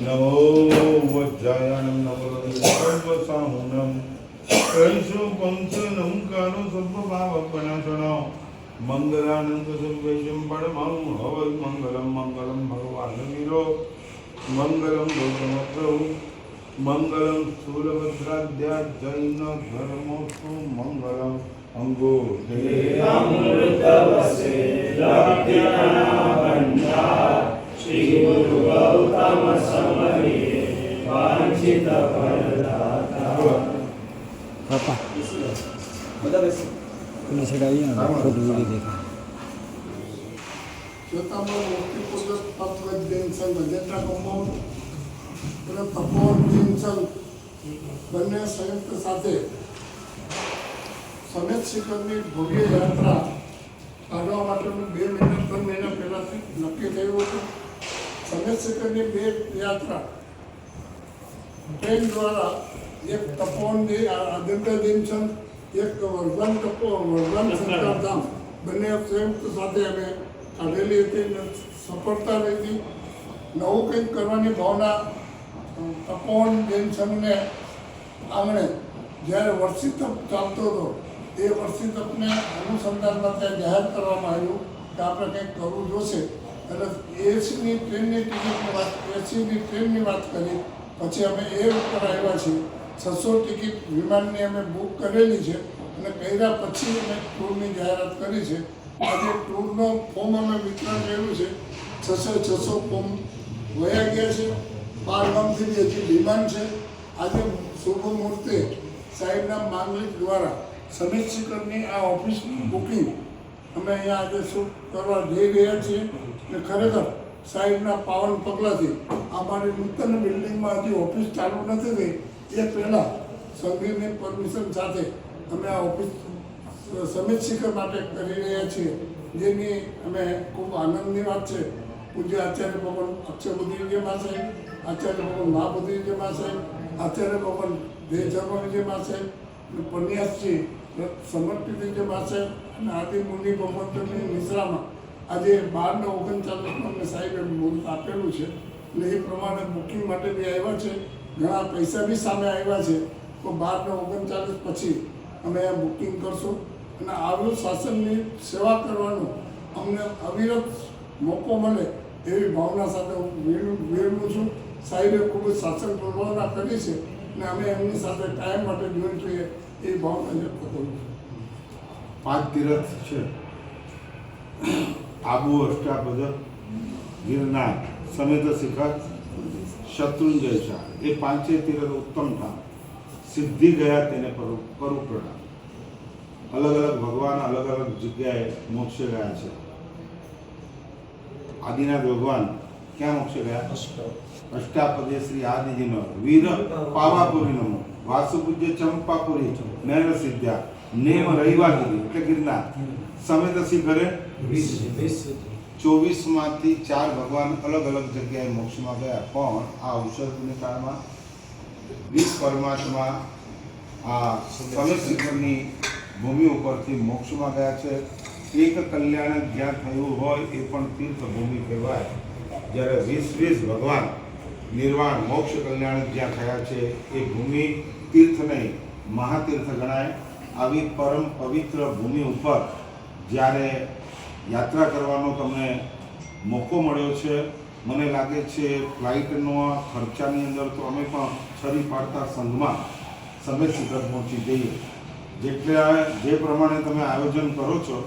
नमो वज्रायणं नमो सर्वसाहुनं cashew पंचनं कानो सर्वभावपनाशनं मंगलानंद सर्वेशं परमं हवै मंगलम मंगलम भगवान वीरो मंगलम गौतमप्रभु मंगलम शूलभद्राद्या जैन धर्मोस्तु मंगलम अंगो श्री गुरु गौतम समये वांछित फलदाता पापा बता बस पुलिस से आई ना फोटो वीडियो देखा जोतामो मुक्ति पुस्तक तत्व दिन संग जेटा कंपाउंड અને તપોવન ટીમસંગ બંને સંયુક્ત સાથે સમેત શિખરની ભવ્ય યાત્રા કાઢવા માટેનું 2 મહિના 3 મહિના પહેલાંથી નક્કી થયું હતું. સમેત શિખરની 2 યાત્રા ટ્રેન દ્વારા એક તપોવનથી આદિત્ય ટીમસંગ એક વર્ધન શંકરધામ બંને સંયુક્ત સાથે અમે કાઢેલી હતી. સફળતા રહી હતી. નવું કંઈક કરવાની ભાવના તપોવન જૈનસંઘને આંગણે જ્યારે વર્ષી તપ ચાલતો હતો એ વર્ષી તપને અનુસંધાનમાં ત્યાં જાહેર કરવામાં આવ્યું કે આપણે કંઈક કરવું જોશે. એટલે એસીની ટ્રેનની વાત કરી. પછી અમે એ ઉપર આવ્યા છીએ. 600 ટિકિટ વિમાનની અમે બુક કરેલી છે અને કર્યા પછી અમે ટૂરની જાહેરાત કરી છે. આજે ટૂરનો ફોર્મ અમે વિતરણ કર્યું છે. 600 ફોર્મ વયા ગયા છે. 12 ગામથી હજી ડિમાન્ડ છે. આજે શુભ મુહૂર્તે સાહેબના માંગલિક દ્વારા સમિત શિખરની આ ઓફિસનું બુકિંગ અમે અહીંયા આજે શુભ કરવા જઈ રહ્યા છીએ. અને ખરેખર સાહેબના પાવન પગલાંથી અમારી નૂતન બિલ્ડિંગમાં હજી ઓફિસ ચાલુ નથી થઈ એ પહેલાં સંઘની પરમિશન સાથે અમે આ ઓફિસ સમિત શિખર માટે કરી રહ્યા છીએ. જેની અમે ખૂબ આનંદની વાત છે. પૂજ્ય આચાર્ય ભગવાન અક્ષરબુદ્ધિ મહાસાહેબ, આચાર્ય ભગવાન મહાબુદ્ધિ મહાસાહેબ, આચાર્ય ભગવાન દેવધર્મ મહાસાહેબ, પન્યાસજી સમર્પિત મહાસાહેબ અને આદિ મુનિ ભગવંતની નિશ્રામાં આજે 12 ને 39 અમને સાહેબે મુહૂર્ત આપેલું છે. એટલે એ પ્રમાણે બુકિંગ માટે બી આવ્યા છે. ઘણા પૈસા બી સામે આવ્યા છે. તો 12 ને 39 પછી અમે આ બુકિંગ કરશું અને આવ્યું શાસનની સેવા કરવાનું અમને અવિરત મોકો મળે એવી ભાવના સાથે હું વેડું છું. સાહેબે ખૂબ જ શાસન પ્રભાવના કરી છે અને અમે એમની સાથે કાયમ માટે જોઈન છીએ એ ભાવના વ્યક્ત કરું છું. 5 તીર્થ છે. આબુ અષ્ટાપદ, ગિરનાર, સમેત શિખર, શત્રુંજય શાહ એ 5 તીર્થ ઉત્તમ ધામ. સિદ્ધિ ગયા તેને કરું પ્રણામ. અલગ અલગ ભગવાન અલગ અલગ જગ્યાએ મોક્ષે ગયા છે. આદિનાથ ભગવાન ક્યાં મોક્ષે ગયા? અષ્ટાપદે શ્રી આદિજીનો વીર પાવાપુરી નમો વાસુપૂજ્ય ચંપાપુરી નયન સિદ્ધ્યા નેમ રહીવાગીરી એટલે ગિરનાર. સમેત શિખરે 24 માંથી 4 ભગવાન અલગ અલગ જગ્યાએ મોક્ષમાં ગયા. પણ આ અવસરની કાળમાં 20 પરમાત્મા આ સમેત શિખરની ભૂમિ ઉપરથી મોક્ષમાં ગયા છે. એક કલ્યાણ જ્યાં થયું હોય એ પણ તીર્થભૂમિ કહેવાય. જ્યારે 20 ભગવાન નિર્વાણ મોક્ષ કલ્યાણ જ્યાં થયા છે એ ભૂમિ તીર્થ નહીં મહાતીર્થ ગણાય. આવી પરમ પવિત્ર ભૂમિ ઉપર જ્યારે યાત્રા કરવાનો તમને મોકો મળ્યો છે, મને લાગે છે ફ્લાઇટનો ખર્ચાની અંદર તો અમે પણ છરી પાડતા સંઘમાં સમેત શિખર પહોંચી જઈએ. જે પ્રમાણે તમે આયોજન કરો છો,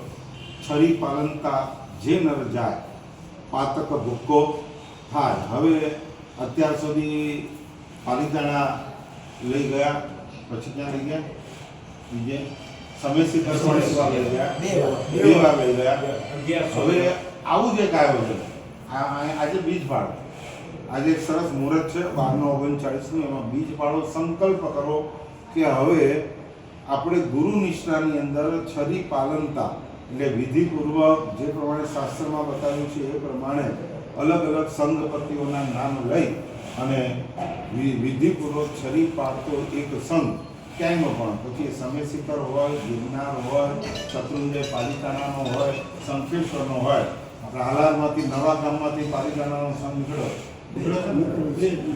છરી પાલનતા જે નર જાય પાતક ભૂક્કો થાય. હવે અત્યાર સુધી પાલિતાણા લઈ ગયા, પછી ક્યાં લઈ ગયા? બીજે સમેત શિખર પણ એક વાર લઈ ગયા, 2 વાર લઈ ગયા. હવે આવું જ એક આયોજન આજે બીજ પાડો. આજે એક સરસ મુહૂર્ત છે 12/39 એમાં બીજ પાડો. સંકલ્પ કરો કે હવે આપણે ગુરુ નિષ્ઠાની અંદર છરી પાલનતા એટલે વિધિપૂર્વક જે પ્રમાણે શાસ્ત્રમાં બતાવ્યું છે એ પ્રમાણે અલગ અલગ સંઘપતિઓના નામ લઈ અને વિધિપૂર્વક છરી પાડતો એક સંઘ ક્યાંયનો પણ, પછી સમયશિખર હોય, ગિરનાર હોય, શત્રુંજય પાલિતાણાનો હોય, શંખેશ્વરનો હોય, આપણે હાલારમાંથી નવા ગામમાંથી પાલિતાણાનો સંઘ નીકળ્યો,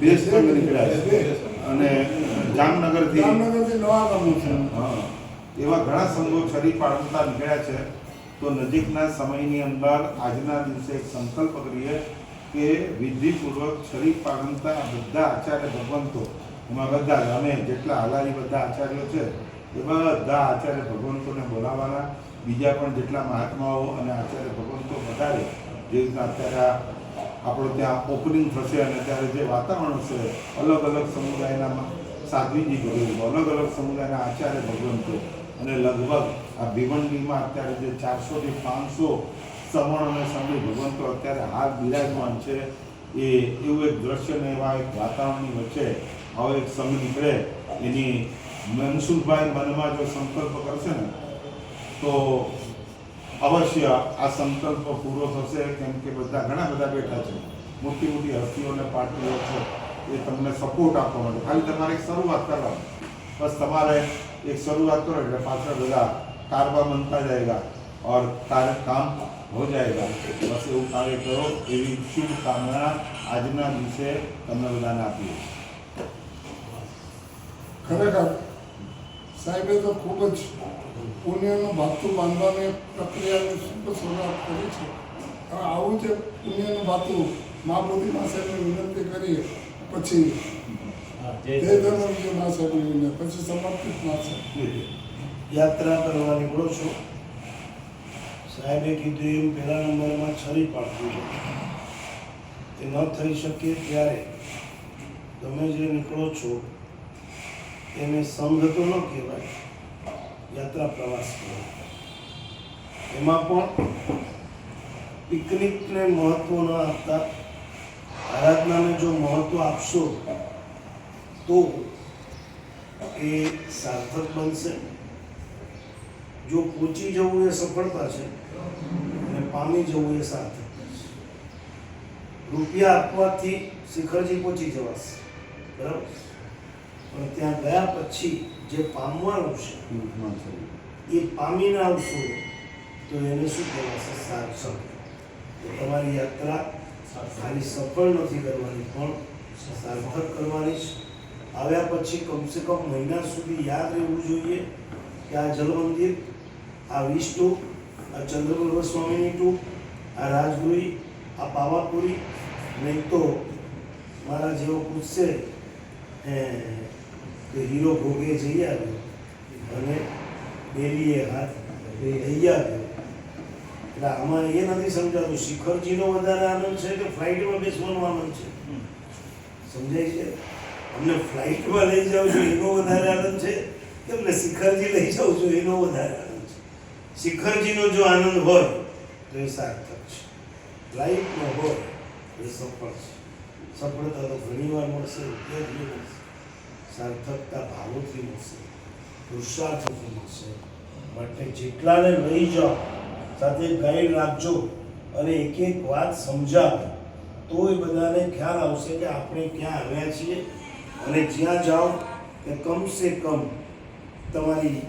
બે સંઘ નીકળ્યા છે અને જામનગરથી નવા ગામનું છે. હા, એવા ઘણા સંઘો છરી પાડતા નીકળ્યા છે. તો નજીકના સમયની અંદર આજના દિવસે એક સંકલ્પ કરીએ કે વિધિપૂર્વક છરી પાડતા બધા આચાર્ય ભગવંતો, એમાં બધા જ અમે જેટલા હાલારી બધા આચાર્યો છે એ બધા આચાર્ય ભગવંતોને બોલાવવાના, બીજા પણ જેટલા મહાત્માઓ અને આચાર્ય ભગવંતો વધારે, જે રીતના અત્યારે આપણો ત્યાં ઓપનિંગ થશે અને ત્યારે જે વાતાવરણ છે, અલગ અલગ સમુદાયના સાધ્વીજી ભગવંતો, અલગ અલગ સમુદાયના આચાર્ય ભગવંતો, અને લગભગ આ ભિવંડીમાં અત્યારે જે 400 થી 500 સમણ અને સમય ભગવંતો અત્યારે હાલ બિરાજમાન છે, એ એવું એક દ્રશ્ય ને એવા એક વાતાવરણની વચ્ચે આવો એક સંઘ નીકળે, એની મનસુખભાઈ મનમાં જો સંકલ્પ કરશે ને તો અવશ્ય આ સંકલ્પ પૂરો થશે. કેમ કે ઘણા બધા બેઠા છે, મોટી મોટી હસ્તીઓને પાર્ટીઓ છે, એ તમને સપોર્ટ આપવા માટે ખાલી તમારે એક શરૂઆત કરવાની, બસ તમારે एक शुरुआत करो એટલે પાછળ બધા કારવા બનતા જાયગા और काम हो जाएगा. बस એવું કાર્ય કરો એવી શુભકામના આજના દિવસે તમને બધાને આપીએ. ખરેખર સાહેબે તો ખૂબ જ પુણ્યનું ભાતું બાંધવાની પ્રક્રિયાની શુભ શરૂઆત કરી છે. હવે આવું જે પુણ્યનું ભાતું મા બોધીમા સાહેબને વિનંતી કરીએ, પછી જય ધર્મજી મા સાહેબની વિનંતી, પછી સમર્પિત મા સાહેબ યાત્રા કરવા નીકળો છો. સાહેબે કીધું એમ પહેલા નંબરમાં છરી પાડવું એ ન થઈ શકે ત્યારે તમે જે નીકળો છો એને સંઘ તો ન કહેવાય, યાત્રા પ્રવાસ કહેવાય. એમાં પણ પિકનિકને મહત્વ ન આપતા આરાધનાને જો મહત્વ આપશો તો એ સાર્થક બનશે. જો પહોંચી જવું એ સફળતા છે અને પામી જવું એ સાર્થક છે. રૂપિયા આપવાથી શિખરજી પહોંચી જવાશે, બરાબર, પણ ત્યાં ગયા પછી જે પામવાનું છે એ પામીને આવશો તો એને શું કહેવાશે? સાર્થક. તો તમારી યાત્રા ખાલી સફળ નથી કરવાની પણ સાર્થક કરવાની છે. આવ્યા પછી કમસે કમ મહિના સુધી યાદ રહેવું જોઈએ કે આ જલમંદિર, આ વિષ્ણુ, આ ચંદ્રગુર ગોસ્વામીની ટૂંક, આ રાજગુરી, આ પાવાપુરી, નહીં તો મારા જેવો પૂછશે કે હીરો ભોગે જઈ આવ્યો અને ડેલીએ હાથ લઈ આવ્યો. એટલે આમાં એ નથી સમજાતું શિખરજીનો વધારે આનંદ છે કે ફ્લાઇટમાં બેસવાનો આનંદ છે. સમજાય છે? અમને ફ્લાઇટમાં લઈ જાઓ છો એનો વધારે આનંદ છે કે અમને શિખરજી લઈ જાઓ છો એનો વધારે આનંદ છે? શિખરજીનો જો આનંદ હોય તો એ સાર્થક છે, ફ્લાઇટનો હોય એ સફળ છે. સફળતા તો ઘણી વાર મળશે, રૂપિયાથી મળશે, સાર્થકતા ભાવોથી મળશે, પુરુષાર્થથી મળશે. માટે જેટલાને લઈ જાઓ સાથે ગાઈડ રાખજો અને એક એક વાત સમજાવો તો એ બધાને ખ્યાલ આવશે કે આપણે ક્યાં આવ્યા છીએ. અને જ્યાં જાઓ કે કમસે કમ તમારી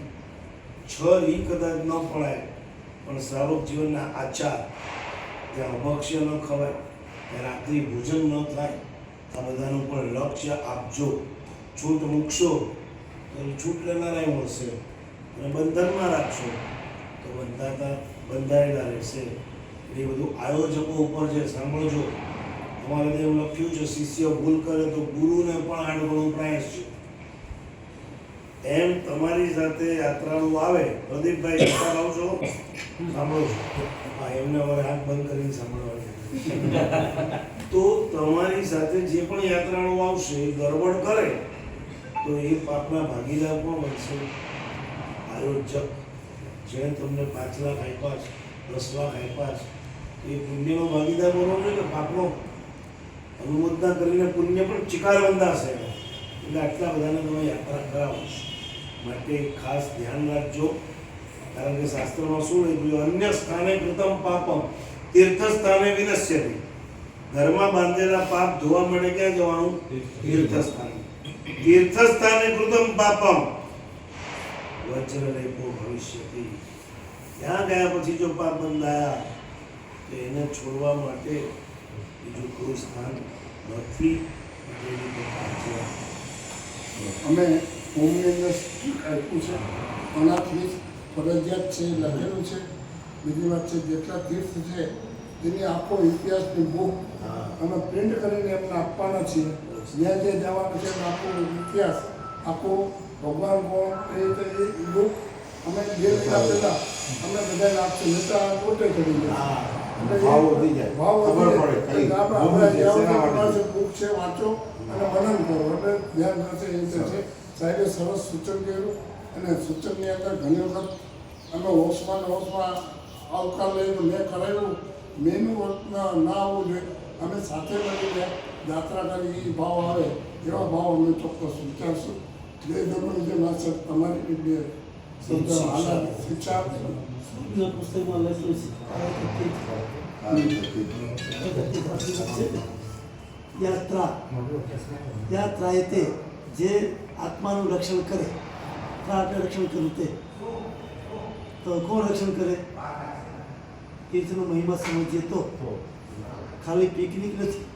છરી કદાચ ન પડાય પણ સારો જીવનના આચાર, ત્યાં અભક્ષ્ય ન ખવાય, ત્યાં રાત્રિ ભોજન ન થાય, આ બધાનું પણ લક્ષ્ય આપજો. છૂટ મૂકશો તો છૂટ લેનારાય મળશે અને બંધનમાં રાખશો તો બંધાયેલા રહેશે. એ બધું આયોજકો ઉપર જે સાંભળજો. અમારે તો એવું લખ્યું છે શિષ્ય ભૂલ કરે તો ગુરુને પણ આડગણું પ્રાયશ છે. એમ તમારી સાથે યાત્રાળુ આવે, પ્રદીપભાઈ યાત્રા આવશો, સાંભળો છો, હા એમને હવે આંખ બંધ કરીને સાંભળવાની. તો તમારી સાથે જે પણ યાત્રાળુ આવશે એ ગરબડ કરે તો એ પાપના ભાગીદાર પણ બનશે. આયોજક જેણે તમને 5 લાખ આપ્યા છે, 10 લાખ આપ્યા છે, એ પુણ્યનો ભાગીદાર બનવો જોઈએ કે પાપનો? અનુમોદના કરીને પુણ્ય પણ ચિકાર બંધાશે. એટલે આટલા બધાને તમે યાત્રા કરાવો. માટે ખાસ ધ્યાન રાખજો કારણ કે શાસ્ત્રોમાં શું લખ્યું અન્ય સ્થાને કૃતમ પાપમ તીર્થ સ્થાને વિનશ્યતિ. ઘરમાં બાંધેલા પાપ ધોવા માટે ક્યાં જવાનું? તીર્થ સ્થાને. તીર્થ સ્થાને કૃતમ પાપમ વજ્રલેપો ભવિષ્યતિ. ત્યાં ગયા પછી જો પાપ બંધાયા તો એને છોડવા માટે બીજું કોઈ સ્થાન નથી. એની તો કાળજી. અમે હોમની અંદર આપ્યું છે આનાથી ફરજિયાત છે લખેલું છે. બીજી વાત છે જેટલા તીર્થ છે એની આખો ઇતિહાસની બુક અમે પ્રિન્ટ કરીને એમને આપવાના છીએ. જ્યાં જે જવાનું છે એનો આખો ઇતિહાસ આખો ભગવાન કોણ એ રીતે એ બુક અમે 2 મહિના પહેલાં અમે બધાને આપશું. નેતા પોતે ચડી જાય એટલે ભાવ વધી જાય. ભાવ ખબર વધી પડે કઈ જાય. આપણે ભૂમિ છે, શેના માટે પાસે બુક છે વાંચો અને મનન કરો એટલે ધ્યાન રહેશે. એ રીતે છે. સાહેબે સરસ સૂચન કર્યું અને સૂચનની અંદર ઘણી વખત અમે હોશમાં આવકાર લઈને મેં કરાવ્યું. મેનું ના આવવું જોઈએ. અમે સાથે મળીને યાત્રા કરી એ ભાવ આવે એવા ભાવ અમે ચોક્કસ વિચારશું. બે ધર્મની જે વાત છે તમારી બે શબ્દ હાલત શિક્ષા આપશો. પુસ્તકમાં લખ્યું છે યાત્રા એ તે જે આત્માનું રક્ષણ કરે. આપણે રક્ષણ કર્યું તે તો કોણ રક્ષણ કરે? તીર્થનો મહિમા સમજીએ તો ખાલી પિકનિક નથી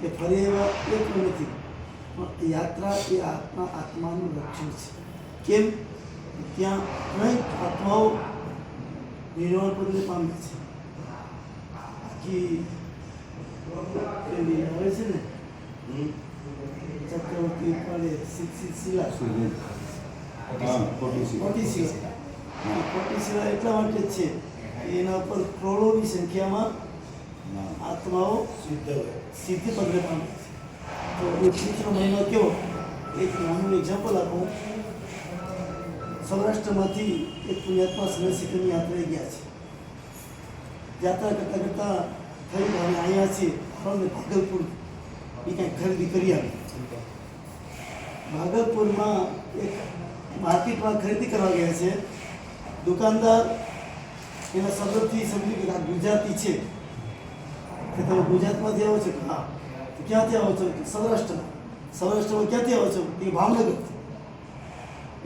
કે ફરી એવા એક નથી, પણ યાત્રા એ આત્માનું રક્ષણ છે. કેમ? ત્યાં અનેક આત્માઓ નિર્વાણ પદને પામે છે. બાકી પેલી આવે છે ને ચક્રવર્તી પડે શિલા મોટી શિલા એટલા માટે જ છે કે એના ઉપર કરોડોની સંખ્યામાં આત્માઓ સિદ્ધિ પદને પામે છે. તો એ તીર્થનો મહિમા કેવો? એક નાનું એક્ઝામ્પલ આપું. સૌરાષ્ટ્રમાંથી એક પુણ્યાત્મા સમયશિખરની યાત્રાએ ગયા છે. યાત્રા કરતાં કરતાં થઈ અને અહીંયા છે આપણને ભાગલપુર એ કાંઈક ખરીદી કરી આવી. ભાગલપુરમાં એક માર્કેટમાં ખરીદી કરવા ગયા છે. દુકાનદાર એના શબ્દથી સમજી કે આ ગુજરાતી છે. કે તમે ગુજરાતમાંથી આવો છો? હા. ક્યાંથી આવો છો? સૌરાષ્ટ્રમાં. સૌરાષ્ટ્રમાં ક્યાંથી આવો છો? એ ભાવનગર.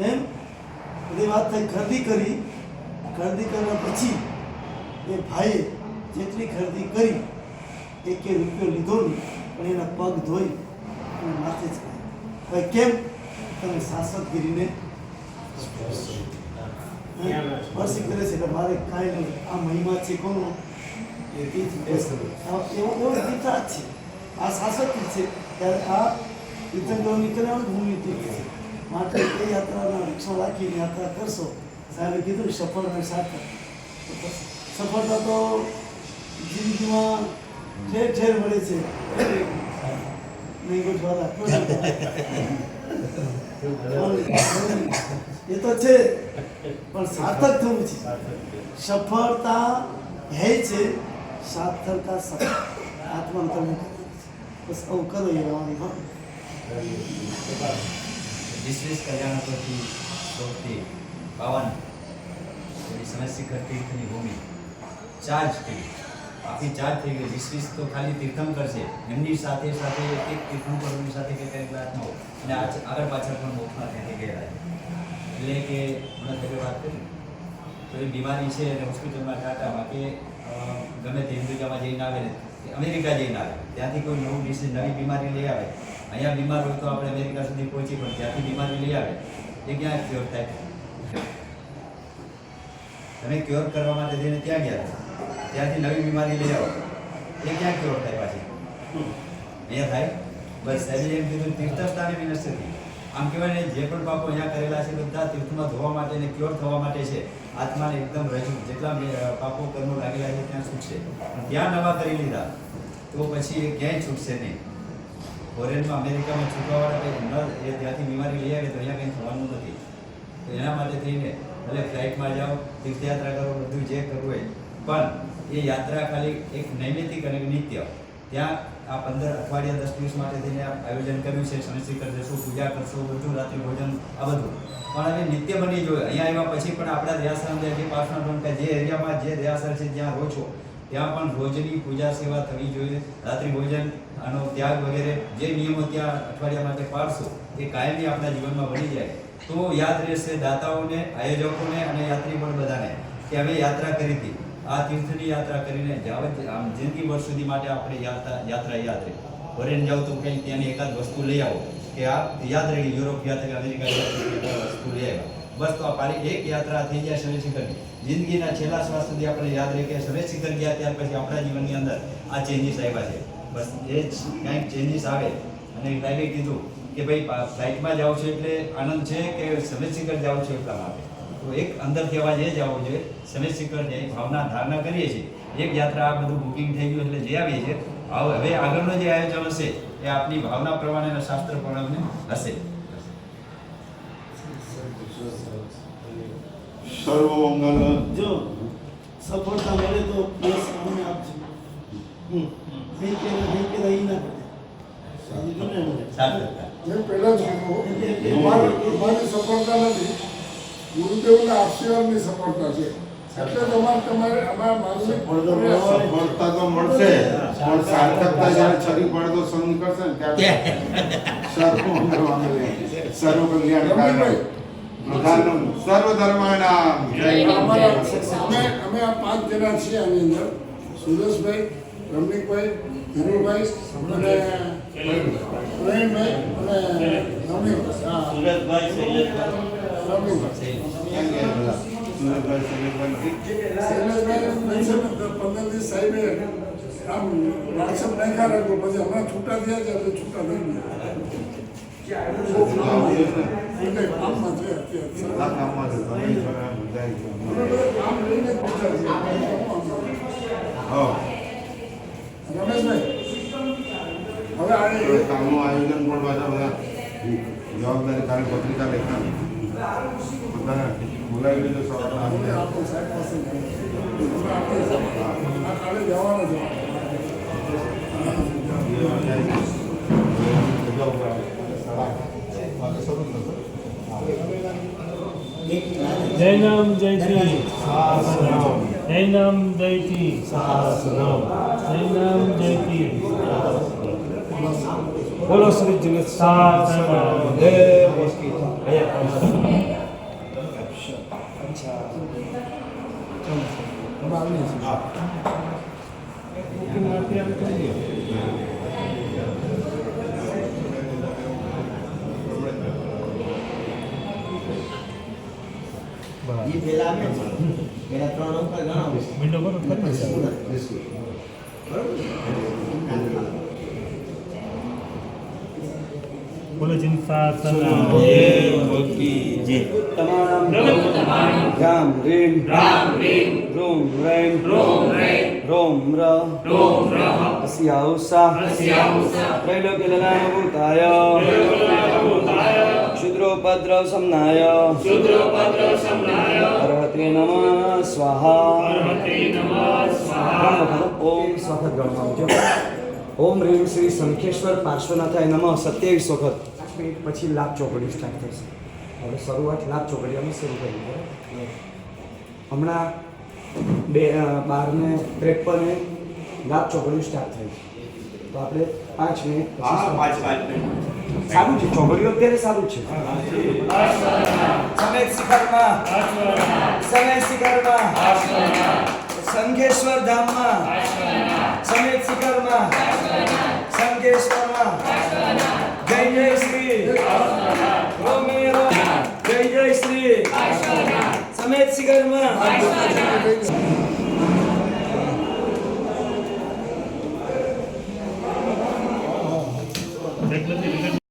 એમ બધી વાત થઈ. ખરીદી કર્યા પછી એ ભાઈએ જેટલી ખરીદી કરી 1 રૂપિયો લીધો નહીં, પણ એના પગ ધોઈ અને માથે જ ખાય. ભાઈ કેમ? તમે શાસકગીરીને સ્પર્શી કરે છે એટલે મારે કાંઈ નહીં. આ મહિમા છે કોનો? એવો તીર્થ જ છે. આ શાસક છે ત્યારે આ તીર્થંકરોની કલ્યાણ ભૂમિ તીર્થ છે. માટે એ યાત્રાના રક્ષણ રાખીને યાત્રા કરશો. સાહેબે કીધું સફળ અને સાર્થક. સફળતા તો જિંદગીમાં ઠેર ઠેર મળે છે. નહીં ગોઠવાલા એ તો છે, પણ સાર્થક થવું છે. સફળતા હે છે, સાર્થકતા આત્માનું તમે બસ આવું કરો એ રહેવાની. હા, 20 કલ્યાણપતિ ચોકથી 52 સમયશિખર તીર્થની ભૂમિ ચાર્જ થઈ. આખી ચાર્જ થઈ ગઈ. 20 તો ખાલી તીર્થંકર છે. એમની સાથે સાથે એક તીર્થંકરોની સાથે કંઈક આત્માઓ અને આગળ પાછળ પણ મોક્ષમાં ત્યાંથી ગયેલા છે. એટલે કે હમણાં તમે વાત કરી તો એ બીમારી છે અને હોસ્પિટલમાં ટાટામાં કે ગમે તે અમેરિકામાં જઈને આવે ને અમેરિકા જઈને આવે ત્યાંથી કોઈ નવું ડિસીઝ નવી બીમારી લઈ આવે. અહીંયા બીમાર હોય તો આપણે અમેરિકા સુધી પહોંચી, પણ ત્યાંથી બીમારી લઈ આવે એ ક્યાં ક્યોર થાય? તમે ક્યોર કરવા માટે જઈને ત્યાં ગયા ત્યાંથી નવી બીમારી લઈ આવો એ ક્યાં ક્યોર થાય પાછી? અહીંયા થાય. બસ સાહેબે એમ કીધું તીર્થસ્થાને વિનશ્યતિ. આમ કહેવાય ને જે પણ પાપો અહીંયા કરેલા છે બધા તીર્થમાં ધોવા માટે અને ક્યોર થવા માટે છે. આત્માને એકદમ રજૂ જેટલા પાપો કર્મો લાગેલા છે ત્યાં છૂટશે. પણ ત્યાં નવા કરી લીધા તો પછી એ ક્યાંય છૂટશે નહીં. ફોરેનમાં અમેરિકામાં છૂટવાવાળા એ ત્યાંથી બીમારી લઈ આવે તો અહીંયા કંઈ થવાનું નથી. તો એના માટે થઈને ભલે ફ્લાઇટમાં જાઓ, તીર્થયાત્રા કરો, બધું જે કરવું હોય, પણ એ યાત્રા ખાલી એક નૈમિતિક અને નિત્ય ત્યાં આ 15 અઠવાડિયા 10 દિવસ માટે થઈને આ આયોજન કર્યું છે. શનિશિખર જશું, પૂજા કરશું, બધું રાત્રિ ભોજન આ બધું પણ હવે નિત્ય બની જોઈએ. અહીંયા આવ્યા પછી પણ આપણા દેહાસન જે પાર્શ્વનાથ કે જે એરિયામાં જે દેહાસર છે જ્યાં રહો છો ત્યાં પણ રોજની પૂજા સેવા થવી જોઈએ. રાત્રિ ભોજન આનો ત્યાગ વગેરે જે નિયમો ત્યાં અઠવાડિયા માટે પાડશો એ કાયમી આપણા જીવનમાં બની જાય તો યાદ રહેશે દાતાઓને, આયોજકોને અને યાત્રીગણ બધાને કે અમે યાત્રા કરી હતી. આ તીર્થની યાત્રા કરીને જાવ આમ જિંદગીભર સુધી માટે આપણે યાત્રા યાદ રહે. ફોરેન જાઓ તો કંઈ ત્યાંની એકાદ વસ્તુ લઈ આવો કે આ યાદ રહી. યુરોપ ગયા હતા, અમેરિકા ગયા હતા, વસ્તુ લઈ આવ્યા. બસ તો આ પારી એક યાત્રા થઈ જાય શનિશિખરની. જિંદગીના છેલ્લા શ્વાસ સુધી આપણે યાદ રહે કે શનિશિખર ગયા ત્યાર પછી આપણા જીવનની અંદર આ ચેન્જીસ આવ્યા છે. બસ એ જ કંઈક ચેન્જીસ આવે. અને સાહેબે કીધું કે ભાઈ ફ્લાઇટમાં જાઓ છો એટલે આનંદ છે કે શનિશિખર જાઓ છો એટલા માટે. તો એક અંદરથી અવાજ એ જ આવવો જોઈએ શનિશિખર જે ભાવના ધારણા કરીએ છીએ. એક યાત્રા આ બધું બુકિંગ થઈ ગયું એટલે જઈ આવીએ છીએ. હવે આગળનો જે આયોજન હશે એ આપની ભાવના પ્રમાણે અને શાસ્ત્ર પ્રમાણે હશે. સર્વમંગલ. જો સફળતા મળે તો પ્લસ અમને આપજો. નહીં કે રહી ના પડે. સાચું કહ્યું ને એમને? સારું. મેં પહેલા જ કીધું અમારી સફળતા નથી, ગુરુદેવના આશીર્વાદની સફળતા છે. એટલે તમારે અમારા માનસિક સફળતા તો મળશે પણ સાર્થકતા જ્યારે છરી પડે તો સૌ નીકળશે ને ત્યારે સર્વ કલ્યાણ પ્રધાન સર્વ ધર્માનામ અમે આ 5 જણા છીએ આની અંદર. સુરેશભાઈ, રમણીકભાઈ, ધીરુભાઈ અને પ્રવીણભાઈ અને રમણીકભાઈ. શૈલેષભાઈ 15 દિવસ સાહેબે આમ વોટ્સઅપ નાખ્યા રાખ્યું, પછી હમણાં છૂટા થયા છે એટલે છૂટા થઈ ગયા. કામમાં છે અત્યારે. કામ લઈને જ બેઠા છીએ. રમેશભાઈ હવે આ કામનું આયોજન પણ પાછા બધા જવાબદારી તારી પત્રિકા લેખના બધાને બોલાવી લીધો સવારના આપણે આપણો સાહેબ પાસે આ કાલે જવાનો છે. જય નામ જયથી જય નામ જયથી જય નામ જયથી બોલો શ્રી જગત વિન્ડો કરો બોલો ચિંતા રામ રીમ રોમ રેમ રોમ ર અસ્યાઉસા ત્રૈલોક્યલલાભૂતાય ક્ષુદ્રોપદ્રવ સમનાય અર્હતે નમઃ સ્વાહા. ઓમ સ્વાગત ગણવા ઓમ રીમ શ્રી શંખેશ્વર પાર્શ્વનાથાય નમઃ 27 વખત. 5 મિનિટ પછી લાભ ચોકડી સ્ટાર્ટ થશે. હવે શરૂઆત લાભ ચોકડી અમે શરૂ કરી છે. હમણાં 12:53 લાભ ચોકડી સ્ટાર્ટ થઈ છે. તો આપણે 5 મિનિટ પછી સારું છે. ચોકડીઓ અત્યારે સારું છે. સમેત શિખરમાં શંખેશ્વર ધામમાં સમેત શિખરમાં શંખેશ્વરમાં જય જય શ્રી રોમે રોમ જય જય શ્રી સમેત શિખરમાં